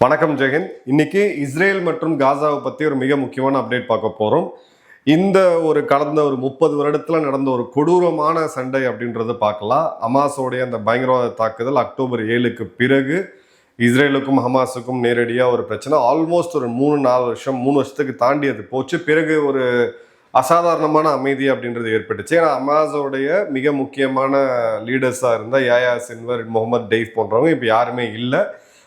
வணக்கம் ஜெகன். இன்னைக்கு இஸ்ரேல் மற்றும் காசாவை பற்றி ஒரு மிக முக்கியமான அப்டேட் பார்க்க போகிறோம். இந்த கடந்த 30 வருடத்துல நடந்த ஒரு கொடூரமான சண்டை அப்படின்றத பார்க்கலாம். ஹமாஸோடைய அந்த பயங்கரவாத தாக்குதல் அக்டோபர் 7க்கு பிறகு இஸ்ரேலுக்கும் ஹமாஸுக்கும் நேரடியாக ஒரு பிரச்சனை. ஆல்மோஸ்ட் ஒரு 3-4 வருஷம் 3 வருஷத்துக்கு தாண்டி அது போச்சு. பிறகு ஒரு அசாதாரணமான அமைதி அப்படின்றது ஏற்பட்டுச்சு. ஏன்னா ஹமாஸோடைய மிக முக்கியமான லீடர்ஸாக இருந்த யாயா சின்வர், முகமது டெய்ஃப் போன்றவங்க இப்போ யாருமே இல்லை.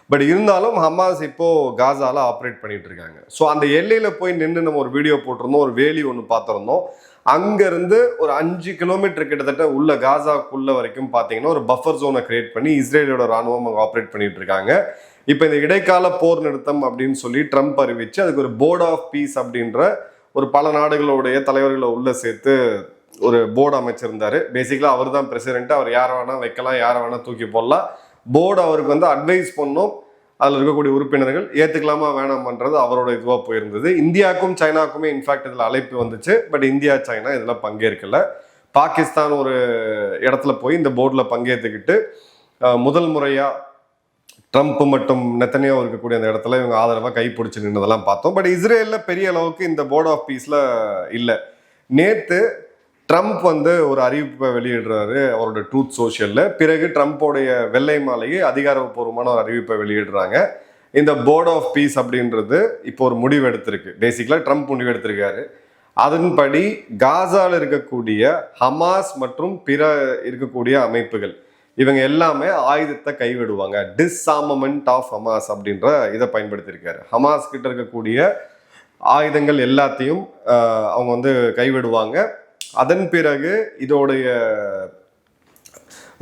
பட் இருந்தாலும் ஹமாஸ் இப்போ காசால ஆப்ரேட் பண்ணிட்டு இருக்காங்க. ஸோ அந்த எல்லையில போய் நின்று நம்ம ஒரு வீடியோ போட்டிருந்தோம், ஒரு வேலி ஒன்று பார்த்துருந்தோம். அங்கிருந்து ஒரு 5 கிலோமீட்டர் கிட்டத்தட்ட உள்ள காசாக்குள்ள வரைக்கும் பார்த்தீங்கன்னா ஒரு பஃபர் ஜோனை கிரியேட் பண்ணி இஸ்ரேலோட ராணுவம் அங்கே ஆப்ரேட் பண்ணிட்டு இருக்காங்க. இப்போ இந்த இடைக்கால போர் நிறுத்தம் அப்படின்னு சொல்லி ட்ரம்ப் அறிவிச்சு அதுக்கு ஒரு போர்ட் ஆஃப் பீஸ் அப்படின்ற ஒரு பல நாடுகளுடைய தலைவர்களை உள்ள சேர்த்து ஒரு போர்டு அமைச்சிருந்தாரு. பேசிக்கலா அவர் தான் பிரசிடென்ட். அவர் யாரை வேணா வைக்கலாம், யாரை வேணா தூக்கி போடலாம். போர்டு அவருக்கு அட்வைஸ் பண்ணும். அதில் இருக்கக்கூடிய உறுப்பினர்கள் ஏற்றுக்கலாமா வேணாமன்றது அவரோட இதுவாக போயிருந்தது. இந்தியாவுக்கும் சைனாவுக்குமே இன்ஃபேக்ட் இதில் அழைப்பு வந்துச்சு. பட் இந்தியா சைனா இதில் பங்கேற்கல. பாகிஸ்தான் ஒரு இடத்துல போய் இந்த போர்டில் பங்கேற்றுக்கிட்டு முதல் முறையாக ட்ரம்ப் மற்றும் நெத்தனியாவு இருக்கக்கூடிய அந்த இடத்துல இவங்க ஆதரவாக கைப்பிடிச்சு நின்றதெல்லாம் பார்த்தோம். பட் இஸ்ரேலில் பெரிய அளவுக்கு இந்த போர்ட் ஆஃப் பீஸில் இல்லை. நேற்று ட்ரம்ப் ஒரு அறிவிப்பை வெளியிடுறாரு அவரோட ட்ரூத் சோஷியல்ல. பிறகு ட்ரம்ப்போடைய வெள்ளை மாளிகை அதிகாரப்பூர்வமான ஒரு அறிவிப்பை வெளியிடுறாங்க. இந்த போர்ட் ஆஃப் பீஸ் அப்படின்றது இப்போ ஒரு முடிவு எடுத்திருக்கு. பேசிக்கலா ட்ரம்ப் முடிவு எடுத்திருக்காரு. அதன்படி காசால இருக்கக்கூடிய ஹமாஸ் மற்றும் பிற இருக்கக்கூடிய அமைப்புகள் இவங்க எல்லாமே ஆயுதத்தை கைவிடுவாங்க. டிஸ்ஆர்மமெண்ட் ஆஃப் ஹமாஸ் அப்படின்ற இதை பயன்படுத்தியிருக்காரு. ஹமாஸ் கிட்ட இருக்கக்கூடிய ஆயுதங்கள் எல்லாத்தையும் அவங்க கைவிடுவாங்க. அதன் பிறகு இதோடைய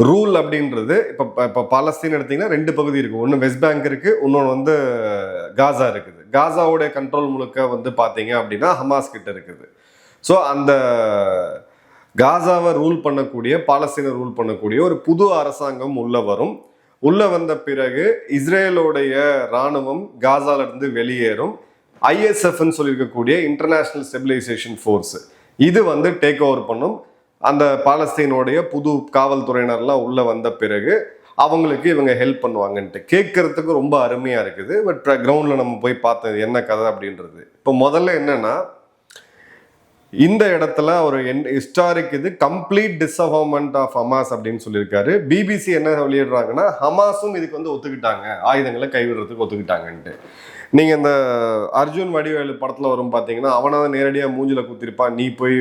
ரூல் அப்படின்றது இப்போ பாலஸ்தீன் எடுத்தீங்கன்னா 2 பகுதி இருக்கு. ஒன்று வெஸ்ட் பேங்க் இருக்கு, இன்னொன்று காசா இருக்குது. காசாவுடைய கண்ட்ரோல் முழுக்க பார்த்தீங்க அப்படின்னா ஹமாஸ் கிட்ட இருக்குது. ஸோ அந்த காசாவை ரூல் பண்ணக்கூடிய, பாலஸ்தீனை ரூல் பண்ணக்கூடிய ஒரு புது அரசாங்கம் உள்ள வரும். உள்ள வந்த பிறகு இஸ்ரேலோடைய இராணுவம் காசால இருந்து வெளியேறும். ஐஎஸ்எஃப்னு சொல்லியிருக்கக்கூடிய இன்டர்நேஷனல் ஸ்டெபிலைசேஷன் ஃபோர்ஸ் இது டேக் ஓவர் பண்ணும். அந்த பாலஸ்தீனுடைய புது காவல்துறையினர்லாம் உள்ள வந்த பிறகு அவங்களுக்கு இவங்க ஹெல்ப் பண்ணுவாங்கன்ட்டு கேட்கறதுக்கு ரொம்ப அருமையா இருக்குது. பட் கிரவுண்ட்ல நம்ம போய் பார்த்தது என்ன கதை அப்படின்றது. இப்போ முதல்ல என்னன்னா, இந்த இடத்துல ஒரு ஹிஸ்டாரிக் இது கம்ப்ளீட் டிஸ்அவார்மெண்ட் ஆஃப் ஹமாஸ் அப்படின்னு சொல்லியிருக்காரு. பிபிசி என்ன வெளியிடுறாங்கன்னா, ஹமாஸும் இதுக்கு ஒத்துக்கிட்டாங்க, ஆயுதங்களை கைவிடுறதுக்கு ஒத்துக்கிட்டாங்கன்ட்டு. நீங்க இந்த அர்ஜுன் வடிவேலு படத்துல வரும் பாத்தீங்கன்னா, அவனாவது நேரடியா மூஞ்சில குத்திருப்பான், நீ போய்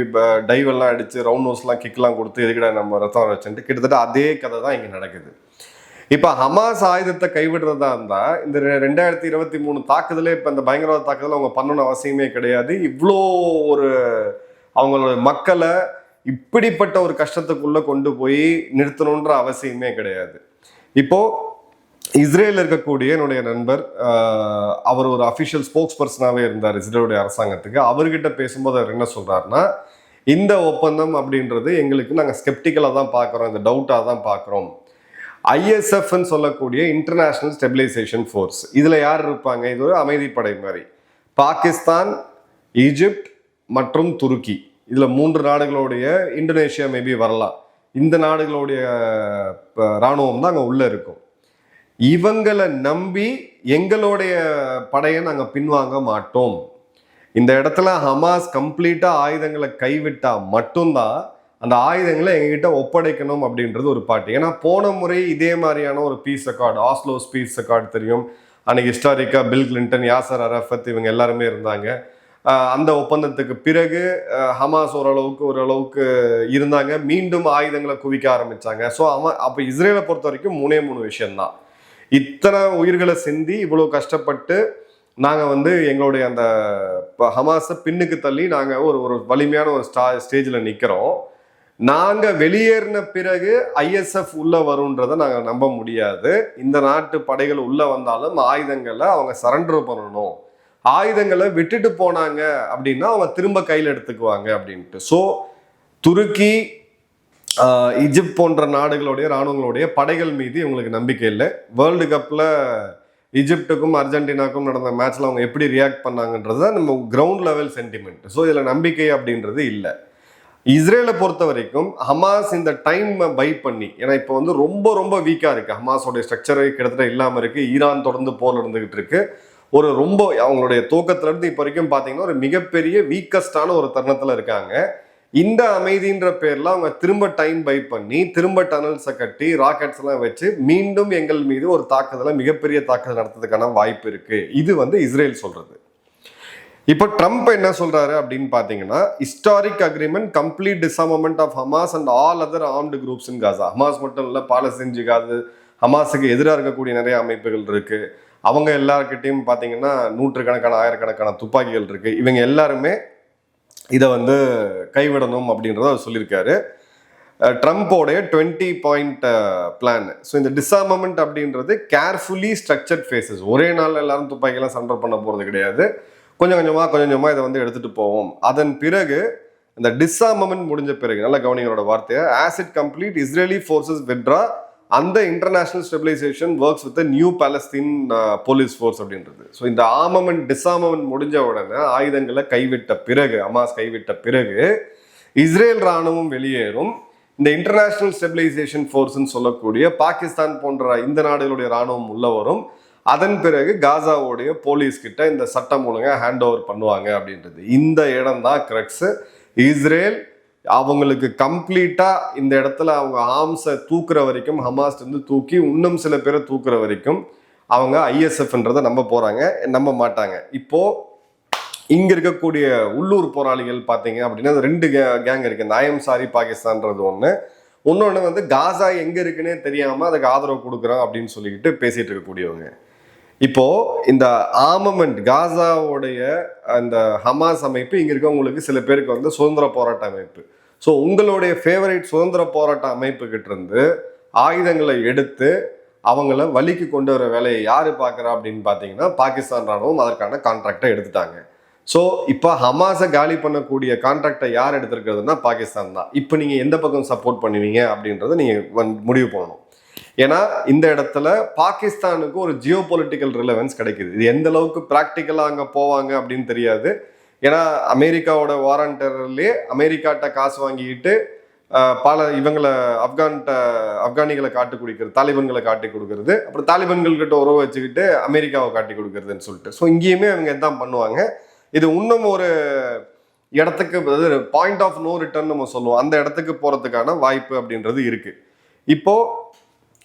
டைவ் எல்லாம் அடிச்சு ரவுண்ட் நோஸ்லாம் கிக்லாம் கொடுத்து எதுக்கிட நம்ம ரத்தம் வச்சுட்டு கிட்டத்தட்ட அதே கதை தான் இங்க நடக்குது. இப்ப ஹமாஸ் ஆயுதத்தை கைவிடுறதா இருந்தா இந்த 2023 தாக்குதலே இப்ப இந்த பயங்கரவாத தாக்குதல் அவங்க பண்ணணும்னு அவசியமே கிடையாது. இவ்வளோ ஒரு அவங்களோட மக்களை இப்படிப்பட்ட ஒரு கஷ்டத்துக்குள்ள கொண்டு போய் நிறுத்தணுன்ற அவசியமே கிடையாது. இப்போ இஸ்ரேல் இருக்கக்கூடிய என்னுடைய நண்பர், அவர் ஒரு அஃபிஷியல் ஸ்போக்ஸ் பர்சனாகவே இருந்தார் இஸ்ரேலுடைய அரசாங்கத்துக்கு. அவர்கிட்ட பேசும்போது அவர் என்ன சொல்றாருன்னா, இந்த ஒப்பந்தம் அப்படின்றது எங்களுக்கு நாங்கள் ஸ்கெப்டிக்கலாக தான் பார்க்குறோம், இந்த டவுட்டாக தான் பார்க்குறோம். ஐஎஸ்எஃப்னு சொல்லக்கூடிய இன்டர்நேஷனல் ஸ்டெபிலைசேஷன் ஃபோர்ஸ் இதில் யார் இருப்பாங்க? இது ஒரு அமைதிப்படை மாதிரி. பாகிஸ்தான், ஈஜிப்ட் மற்றும் துருக்கி, இதில் 3 நாடுகளுடைய, இந்தோனேஷியா மேபி வரலாம், இந்த நாடுகளுடைய இராணுவம் தான் அங்கே உள்ளே இருக்கும். இவங்களை நம்பி எங்களுடைய படையை நாங்கள் பின்வாங்க மாட்டோம். இந்த இடத்துல ஹமாஸ் கம்ப்ளீட்டா ஆயுதங்களை கைவிட்டா மட்டும்தான் அந்த ஆயுதங்களை எங்ககிட்ட ஒப்படைக்கணும் அப்படின்றது ஒரு பாட்டு. ஏன்னா போன முறை இதே மாதிரியான ஒரு peace accord, Oslo peace accord தெரியும். அன்னைக்கு ஹிஸ்டாரிக்கா பில் கிளின்டன், யாசர் அரஃபத் இவங்க எல்லாருமே இருந்தாங்க. அந்த ஒப்பந்தத்துக்கு பிறகு ஹமாஸ் ஓரளவுக்கு இருந்தாங்க. மீண்டும் ஆயுதங்களை குவிக்க ஆரம்பிச்சாங்க. ஸோ அப்போ இஸ்ரேலை பொறுத்த வரைக்கும் 3 விஷயம்தான். இத்தனை உயிர்களை சிந்தி இவ்வளவு கஷ்டப்பட்டு நாங்க எங்களுடைய அந்த ஹமாஸை பின்னுக்கு தள்ளி நாங்க ஒரு வலிமையான ஒரு ஸ்டேஜ்ல நிக்கிறோம். நாங்க வெளியேறின பிறகு ஐஎஸ்எஃப் உள்ள வரும்ன்றதை நாங்க நம்ப முடியாது. இந்த நாட்டு படைகள் உள்ள வந்தாலும் ஆயுதங்களை அவங்க சரண்டர் பண்ணணும். ஆயுதங்களை விட்டுட்டு போனாங்க அப்படின்னா அவங்க திரும்ப கையில் எடுத்துக்குவாங்க அப்படின்ட்டு. ஸோ துருக்கி, ஈஜிப்ட் போன்ற நாடுகளுடைய இராணுவங்களுடைய படைகள் மீது இவங்களுக்கு நம்பிக்கை இல்லை. வேர்ல்டு கப்பில் ஈஜிப்டுக்கும் அர்ஜென்டினாக்கும் நடந்த மேட்ச்ல அவங்க எப்படி ரியாக்ட் பண்ணாங்கன்றது தான் நம்ம கிரவுண்ட் லெவல் சென்டிமெண்ட். ஸோ இதில் நம்பிக்கை அப்படின்றது இல்லை. இஸ்ரேலை பொறுத்த வரைக்கும் ஹமாஸ் இந்த டைம் பை பண்ணி, ஏன்னா இப்போ வந்து ரொம்ப ரொம்ப வீக்கா இருக்கு, ஹமாஸோடைய ஸ்ட்ரக்சரை கிட்டத்தட்ட இல்லாம இருக்கு, ஈரான் தொடர்ந்து போர் இருந்துகிட்டு இருக்கு, ஒரு ரொம்ப அவங்களுடைய துவக்கத்துல இருந்து இப்போ வரைக்கும் பாத்தீங்கன்னா ஒரு மிகப்பெரிய வீக்கஸ்டான ஒரு தருணத்துல இருக்காங்க. இந்த அமைதின்ற பேர்ல அவங்க திரும்ப டைம் பை பண்ணி திரும்ப டனல்ஸை கட்டி ராக்கெட்ஸ் எல்லாம் வச்சு மீண்டும் எங்கள் மீது ஒரு தாக்குதலை, மிகப்பெரிய தாக்குதல் நடத்துறதுக்கான வாய்ப்பு இருக்கு. இது வந்து இஸ்ரேல் சொல்றது. இப்போ ட்ரம்ப் என்ன சொல்றாரு அப்படின்னு பாத்தீங்கன்னா, historic agreement, complete disarmament of Hamas and all other armed groups in Gaza. Hamas மட்டும் இல்ல, பாலஸ்தீன் ஜிகாது, ஹமாஸுக்கு எதிராக இருக்கக்கூடிய நிறைய அமைப்புகள் இருக்கு, அவங்க எல்லார்கிட்டையும் பாத்தீங்கன்னா நூற்றுக்கணக்கான ஆயிரக்கணக்கான துப்பாக்கிகள் இருக்கு, இவங்க எல்லாருமே இதை வந்து கைவிடணும் அப்படின்றத அவர் சொல்லியிருக்காரு. ட்ரம்ப்போடைய 20 பாயிண்ட் பிளான். ஸோ இந்த டிஸ்ஆர்மமெண்ட் அப்படின்றது கேர்ஃபுல்லி ஸ்ட்ரக்சர்ட் ஃபேஸஸ். ஒரே நாள் எல்லாரும் துப்பாக்கியெல்லாம் சண்டர் பண்ண போகிறது கிடையாது, கொஞ்சம் கொஞ்சமாக இதை வந்து எடுத்துகிட்டு போவோம். அதன் பிறகு இந்த டிஸ்ஆர்மமெண்ட் முடிஞ்ச பிறகு, நல்ல கவனிங்களோட வார்த்தையை, as it complete Israeli forces withdraw அந்த international stabilisation works with new Palestine police force அப்படின்றது. ஸோ இந்த ஆர்மமெண்ட் டிஸ்ஆர்மமெண்ட் முடிஞ்ச உடனே, ஆயுதங்களை கைவிட்ட பிறகு, ஹமாஸ் கைவிட்ட பிறகு இஸ்ரேல் ராணுவம் வெளியேறும். இந்த இன்டர்நேஷனல் ஸ்டெபிலைசேஷன் ஃபோர்ஸ்ன்னு சொல்லக்கூடிய பாகிஸ்தான் போன்ற இந்த நாடுகளுடைய ராணுவம் உள்ள வரும். அதன் பிறகு காசாவுடைய போலீஸ் கிட்ட இந்த சட்டம் ஒழுங்கா ஹேண்ட் ஓவர் பண்ணுவாங்க அப்படின்றது. இந்த இடம் தான் கிரக்ஸ். இஸ்ரேல் அவங்களுக்கு கம்ப்ளீட்டா இந்த இடத்துல அவங்க ஆர்ம்ஸை தூக்குற வரைக்கும், ஹமாஸ் வந்து தூக்கி இன்னும் சில பேரை தூக்குற வரைக்கும் அவங்க ISFன்றதை நம்ப போறாங்க, நம்ப மாட்டாங்க. இப்போ இங்க இருக்கக்கூடிய உள்ளூர் போராளிகள் பாத்தீங்க அப்படின்னா 2 கேங் இருக்கு. இந்த ஐஎம் சாரி பாகிஸ்தான்றது ஒண்ணு, இன்னொன்னு வந்து காசா எங்க இருக்குன்னே தெரியாம அதுக்கு ஆதரவு கொடுக்குறோம் அப்படின்னு சொல்லிக்கிட்டு பேசிட்டு இருக்கக்கூடியவங்க. இப்போ இந்த ஆர்மமெண்ட், காசாவுடைய அந்த ஹமாஸ் அமைப்பு, இங்க இருக்கவங்களுக்கு சில பேருக்கு வந்து சுதந்திர போராட்ட அமைப்பு. ஸோ உங்களுடைய ஃபேவரட் சுதந்திர போராட்ட அமைப்பு கிட்ட இருந்து ஆயுதங்களை எடுத்து அவங்கள வழிக்கு கொண்டு வர வேலையை யாரு பார்க்குறா அப்படின்னு பார்த்தீங்கன்னா, பாகிஸ்தான் ராணுவம் அதற்கான கான்ட்ராக்டை எடுத்துட்டாங்க. ஸோ இப்போ ஹமாஸை காலி பண்ணக்கூடிய கான்ட்ராக்டை யார் எடுத்திருக்கிறதுனா பாகிஸ்தான் தான். இப்போ நீங்கள் எந்த பக்கம் சப்போர்ட் பண்ணுவீங்க அப்படின்றத நீங்கள் முடிவு பண்ணணும். ஏன்னா இந்த இடத்துல பாகிஸ்தானுக்கு ஒரு ஜியோ பொலிட்டிக்கல் ரிலவன்ஸ் கிடைக்குது. இது எந்த அளவுக்கு ப்ராக்டிக்கலாக அங்கே போவாங்க அப்படின்னு தெரியாது. ஏன்னா அமெரிக்காவோட வாரன் டெரர்லேயே அமெரிக்காட்ட காசு வாங்கிக்கிட்டு இவங்களை ஆப்கானிகளை காட்டி கொடுக்கிறது, தாலிபன்களை காட்டி கொடுக்கறது, அப்புறம் தாலிபன்கள்கிட்ட உறவு வச்சுக்கிட்டு அமெரிக்காவை காட்டி கொடுக்கறதுன்னு சொல்லிட்டு. ஸோ இங்கேயுமே அவங்க எதான் பண்ணுவாங்க. இது இன்னும் ஒரு இடத்துக்கு, அதாவது பாயிண்ட் ஆஃப் நோ ரிட்டர்ன் நம்ம சொல்லுவோம், அந்த இடத்துக்கு போறதுக்கான வாய்ப்பு அப்படின்றது இருக்கு. இப்போ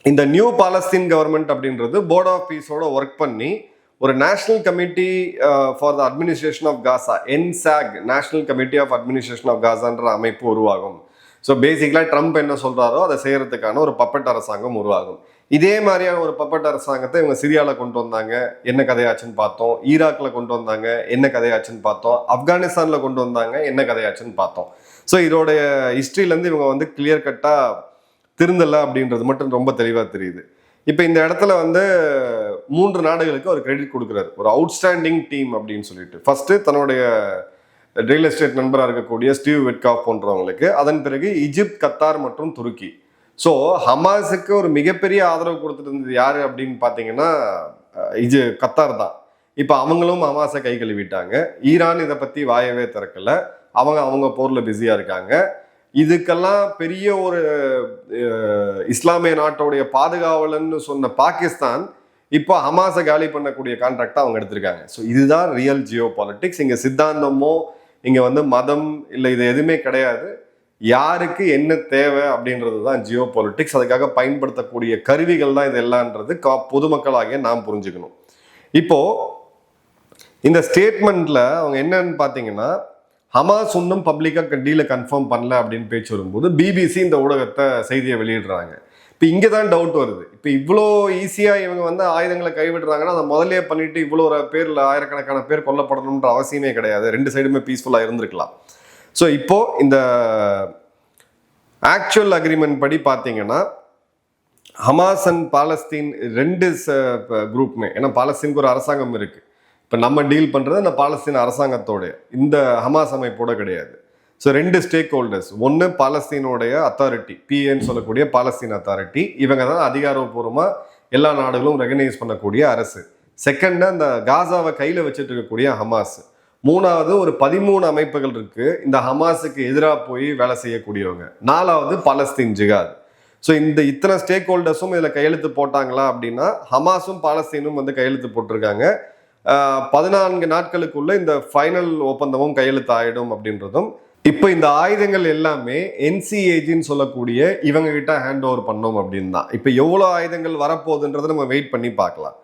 இந்த நியூ பாலஸ்தீன் கவர்மெண்ட் அப்படின்றது போர்ட் ஆஃப் பீஸோட ஒர்க் பண்ணி ஒரு national committee for the administration of Gaza, NSAG, national committee of administration of காசான்ற அமைப்பு உருவாகும். ஸோ பேசிக்கலாக ட்ரம்ப் என்ன சொல்றாரோ அதை செய்யறதுக்கான ஒரு பப்பட் அரசாங்கம் உருவாகும். இதே மாதிரியான ஒரு பப்பட் அரசாங்கத்தை இவங்க சிரியாவில் கொண்டு வந்தாங்க, என்ன கதையாச்சுன்னு பார்த்தோம். ஈராக்ல கொண்டு வந்தாங்க, என்ன கதையாச்சுன்னு பார்த்தோம். ஆப்கானிஸ்தான்ல கொண்டு வந்தாங்க, என்ன கதையாச்சுன்னு பார்த்தோம். ஸோ இதோடைய ஹிஸ்ட்ரியிலேருந்து இவங்க வந்து கிளியர் கட்டாக திருந்தலை அப்படின்றது மட்டும் ரொம்ப தெளிவாக தெரியுது. இப்போ இந்த இடத்துல வந்து 3 நாடுகளுக்கு ஒரு கிரெடிட் கொடுக்குறாரு, ஒரு அவுட்ஸ்டாண்டிங் டீம் அப்படின்னு சொல்லிட்டு. ஃபர்ஸ்ட் தன்னுடைய ரியல் எஸ்டேட் நண்பராக இருக்கக்கூடிய ஸ்டீவ் விட்காஃப் போன்றவங்களுக்கு, அதன் பிறகு ஈஜிப்ட், கத்தார் மற்றும் துருக்கி. ஸோ ஹமாஸுக்கு ஒரு மிகப்பெரிய ஆதரவு கொடுத்துட்டு இருந்தது யாரு அப்படின்னு பார்த்தீங்கன்னா கத்தார் தான். இப்போ அவங்களும் ஹமாஸை கை கழுவிட்டாங்க. ஈரான் இதை பற்றி வாயவே திறக்கல, அவங்க போர்ல பிஸியா இருக்காங்க. இதுக்கெல்லாம் பெரிய ஒரு இஸ்லாமிய நாட்டோடைய பாதுகாவலன்னு சொன்ன பாகிஸ்தான் இப்போ ஹமாஸை காலி பண்ணக்கூடிய கான்ட்ராக்டை அவங்க எடுத்திருக்காங்க. ஸோ இதுதான் ரியல் ஜியோ பாலிட்டிக்ஸ். இங்கே சித்தாந்தமோ இங்கே வந்து மதம் இல்லை, இது எதுவுமே கிடையாது. யாருக்கு என்ன தேவை அப்படின்றது தான் ஜியோ பாலிட்டிக்ஸ். அதுக்காக பயன்படுத்தக்கூடிய கருவிகள் தான் இது எல்லான்றது பொதுமக்களாகிய நாம் புரிஞ்சுக்கணும். இப்போ இந்த ஸ்டேட்மெண்ட்ல அவங்க என்னன்னு பார்த்தீங்கன்னா, ஹமாஸ் ஒன்றும் பப்ளிக்காக டீலை கன்ஃபார்ம் பண்ணல அப்படின்னு பேச்சு வரும்போது பிபிசி இந்த ஊடகத்தை செய்தியை வெளியிடுறாங்க. இப்போ இங்கே தான் டவுட் வருது. இப்போ இவ்வளோ ஈஸியாக இவங்க வந்து ஆயுதங்களை கைவிடுறாங்கன்னா அதை முதலே பண்ணிட்டு இவ்வளோ பேரில் ஆயிரக்கணக்கான பேர் கொல்லப்படணுன்ற அவசியமே கிடையாது. 2 சைடுமே பீஸ்ஃபுல்லாக இருந்திருக்கலாம். ஸோ இப்போ இந்த ஆக்சுவல் அக்ரிமெண்ட் படி பார்த்தீங்கன்னா, ஹமாஸ் அண்ட் பாலஸ்தீன் 2 குரூப்புமே, ஏன்னா பாலஸ்தீனுக்கு ஒரு அரசாங்கம் இருக்கு. இப்போ நம்ம டீல் பண்ணுறது இந்த பாலஸ்தீன் அரசாங்கத்தோட, இந்த ஹமாஸ் அமைப்போட கிடையாது. So 2 stack holders. ஒன்று பாலஸ்தீனோடைய அத்தாரிட்டி, PAன்னு சொல்லக்கூடிய பாலஸ்தீன் அத்தாரிட்டி, இவங்க தான் அதிகாரப்பூர்வமாக எல்லா நாடுகளும் ரெகனைஸ் பண்ணக்கூடிய அரசு. செகண்ட் அந்த காசாவை கையில் வச்சுட்டு இருக்கக்கூடிய ஹமாஸ். மூணாவது ஒரு 13 அமைப்புகள் இருக்கு இந்த ஹமாஸுக்கு எதிராக போய் வேலை செய்யக்கூடியவங்க. நாலாவது பாலஸ்தீன் ஜிகாத். ஸோ இந்த இத்தனை ஸ்டேக் ஹோல்டர்ஸும் இதில் கையெழுத்து போட்டாங்களா அப்படின்னா ஹமாஸும் பாலஸ்தீனும் வந்து கையெழுத்து போட்டிருக்காங்க. 14 நாட்களுக்குள்ள இந்த ஃபைனல் ஒப்பந்தமும் கையெழுத்து ஆயிடும் அப்படின்றதும். இப்போ இந்த ஆயுதங்கள் எல்லாமே என்சிஏஜின்னு சொல்லக்கூடிய இவங்க கிட்ட ஹேண்ட் ஓவர் பண்ணோம் அப்படின்னு தான். இப்போ எவ்வளோ ஆயுதங்கள் வரப்போகுதுன்றதை நம்ம வெயிட் பண்ணி பார்க்கலாம்.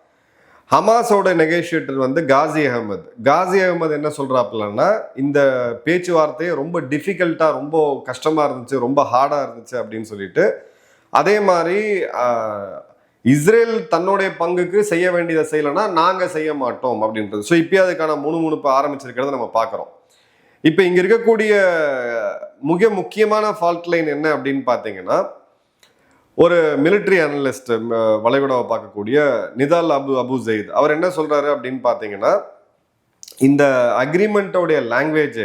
ஹமாஸோட நெகோஷியேட்டர் வந்து காசி அகமது என்ன சொல்றாப்புலன்னா, இந்த பேச்சுவார்த்தையை ரொம்ப டிஃபிகல்ட்டா, ரொம்ப கஷ்டமா இருந்துச்சு, ரொம்ப ஹார்டா இருந்துச்சு அப்படின்னு சொல்லிட்டு, அதே மாதிரி இஸ்ரேல் தன்னுடைய பங்குக்கு செய்ய வேண்டியதை செய்யலைன்னா நாங்க செய்ய மாட்டோம் அப்படின்றது. ஸோ இப்போ அதுக்கான முணுமுணுப்பு ஆரம்பிச்சிருக்கிறத நம்ம பார்க்குறோம். இப்போ இங்க இருக்கக்கூடிய மிக முக்கியமான ஃபால்ட் லைன் என்ன அப்படின்னு பார்த்தீங்கன்னா, ஒரு மிலிட்ரி அனலிஸ்ட் வளைகுடாவை பார்க்கக்கூடிய நிதால் அபு ஜெயித் அவர் என்ன சொல்றாரு அப்படின்னு பார்த்தீங்கன்னா, இந்த அக்ரிமெண்ட்டோடைய லாங்குவேஜ்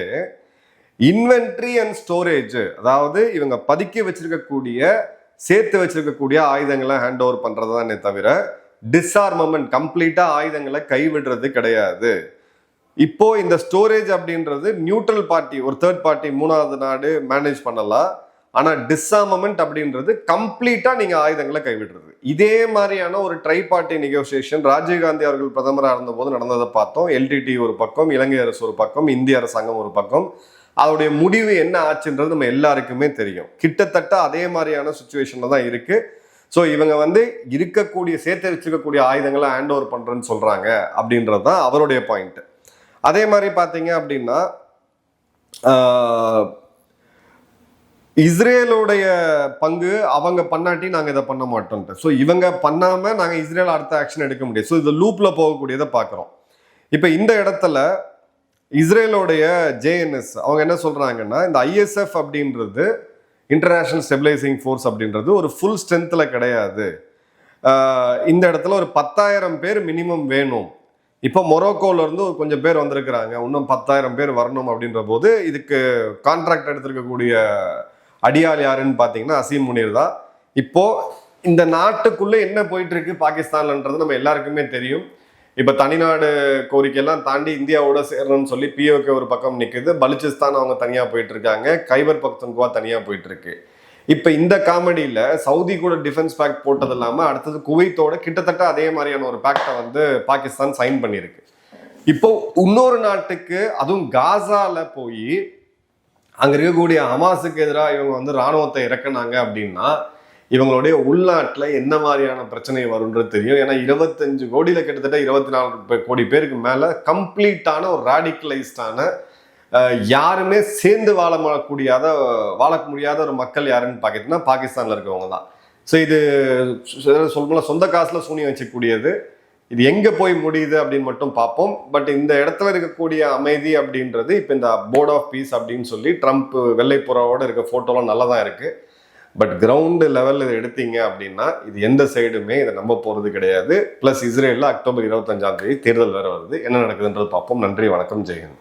இன்வென்ட்ரி அண்ட் ஸ்டோரேஜ், அதாவது இவங்க பதுக்கி வச்சிருக்கக்கூடிய சேர்த்து வச்சிருக்கக்கூடிய ஆயுதங்களை ஹேண்ட் ஓவர் பண்றதுதானே தவிர டிஸ்ஆர்மமெண்ட் கம்ப்ளீட்டா ஆயுதங்களை கைவிடுறது கிடையாது. இப்போ இந்த ஸ்டோரேஜ் அப்படின்றது நியூட்ரல் பார்ட்டி, ஒரு தேர்ட் பார்ட்டி, மூணாவது நாடு மேனேஜ் பண்ணலாம். ஆனா டிஸ்ஆர்மமெண்ட் அப்படின்றது கம்ப்ளீட்டா நீங்க ஆயுதங்களை கைவிடுறது. இதே மாதிரியான ஒரு ட்ரை பார்ட்டி நெகோசியேஷன் ராஜீவ்காந்தி அவர்கள் பிரதமராக இருந்தபோது நடந்ததை பார்த்தோம். எல்டிடி ஒரு பக்கம், இலங்கை அரசு ஒரு பக்கம், இந்திய அரசாங்கம் ஒரு பக்கம். அதோடைய முடிவு என்ன ஆச்சுன்றது நம்ம எல்லாருக்குமே தெரியும். கிட்டத்தட்ட அதே மாதிரியான சுச்சுவேஷன்ல தான் இருக்கு. ஸோ இவங்க வந்து இருக்கக்கூடிய சேர்த்து வச்சிருக்கக்கூடிய ஆயுதங்களை ஹேண்ட் ஓவர் பண்றேன்னு சொல்றாங்க அப்படின்றது தான் அவருடைய பாயிண்ட். அதே மாதிரி பார்த்தீங்க அப்படின்னா இஸ்ரேலோடைய பங்கு அவங்க பண்ணாட்டி நாங்கள் இதை பண்ண மாட்டோம். ஸோ இவங்க பண்ணாம நாங்கள் இஸ்ரேல் அடுத்த ஆக்ஷன் எடுக்க முடியாது. ஸோ இது லூப்ல போகக்கூடியதை பார்க்குறோம். இப்போ இந்த இடத்துல இஸ்ரேலோடைய ஜேஎன்எஸ் அவங்க என்ன சொல்றாங்கன்னா, இந்த ஐஎஸ்எஃப் அப்படின்றது இன்டர்நேஷனல் ஸ்டெபிலைசிங் ஃபோர்ஸ் அப்படின்றது ஒரு ஃபுல் ஸ்ட்ரென்த்ல கிடையாது. இந்த இடத்துல ஒரு 10,000 பேர் மினிமம் வேணும். இப்போ மொரோக்கோல இருந்து கொஞ்சம் பேர் வந்திருக்கிறாங்க, இன்னும் 10,000 பேர் வரணும் அப்படின்ற போது இதுக்கு கான்ட்ராக்ட் எடுத்திருக்கக்கூடிய அடியாள் யாருன்னு பார்த்தீங்கன்னா அசீம் முனீர் தான். இப்போ இந்த நாட்டுக்குள்ள என்ன போயிட்டு இருக்கு பாகிஸ்தான்ன்றது நம்ம எல்லாருக்குமே தெரியும். இப்போ தனிநாடு கோரிக்கையெல்லாம் தாண்டி இந்தியாவோட சேரணும்னு சொல்லி பிஓகே ஒரு பக்கம் நிற்குது, பலுச்சிஸ்தான் அவங்க தனியாக போயிட்டு இருக்காங்க, கைபர் பக்துன்குவா தனியாக போயிட்டு இருக்கு. இப்போ இந்த காமெடியில் சவுதி கூட டிஃபென்ஸ் பேக்ட் போட்டது இல்லாமல் அடுத்தது குவைத்தோட கிட்டத்தட்ட அதே மாதிரியான ஒரு பேக்டை வந்து பாகிஸ்தான் சைன் பண்ணியிருக்கு. இப்போ இன்னொரு நாட்டுக்கு, அதுவும் காசால போய் அங்கே இருக்கக்கூடிய ஹமாஸுக்கு எதிராக இவங்க வந்து இராணுவத்தை இறக்குனாங்க அப்படின்னா இவங்களுடைய உள்நாட்டில் என்ன மாதிரியான பிரச்சனை வரும்ன்றது தெரியும். ஏன்னா 25 கோடியில் கிட்டத்தட்ட 24 கோடி பேருக்கு மேலே கம்ப்ளீட்டான ஒரு ராடிக்கலைஸ்டான யாருமே சேர்ந்து வாழ முடியாத ஒரு மக்கள் யாருன்னு பார்த்தீங்கன்னா பாகிஸ்தானில் இருக்கவங்க தான். ஸோ இது சொல்லப்போனால் சொந்த காசில் சூனியம் வச்சக்கூடியது. இது எங்கே போய் முடியுது அப்படின்னு மட்டும் பார்ப்போம். பட் இந்த இடத்துல இருக்கக்கூடிய அமைதி அப்படின்றது இப்போ இந்த போர்ட் ஆஃப் பீஸ் அப்படின்னு சொல்லி ட்ரம்ப் வெள்ளைப்புறாவோட இருக்க ஃபோட்டோலாம் நல்லா தான் இருக்குது. பட் கிரவுண்டு லெவலில் இதை எடுத்தீங்க அப்படின்னா இது எந்த சைடுமே இதை நம்ப போகிறது கிடையாது. ப்ளஸ் இஸ்ரேலில் அக்டோபர் 25 தேர்தல் வேறு வருது. என்ன நடக்குதுன்றது பார்ப்போம். நன்றி, வணக்கம், ஜெயஹிந்த்.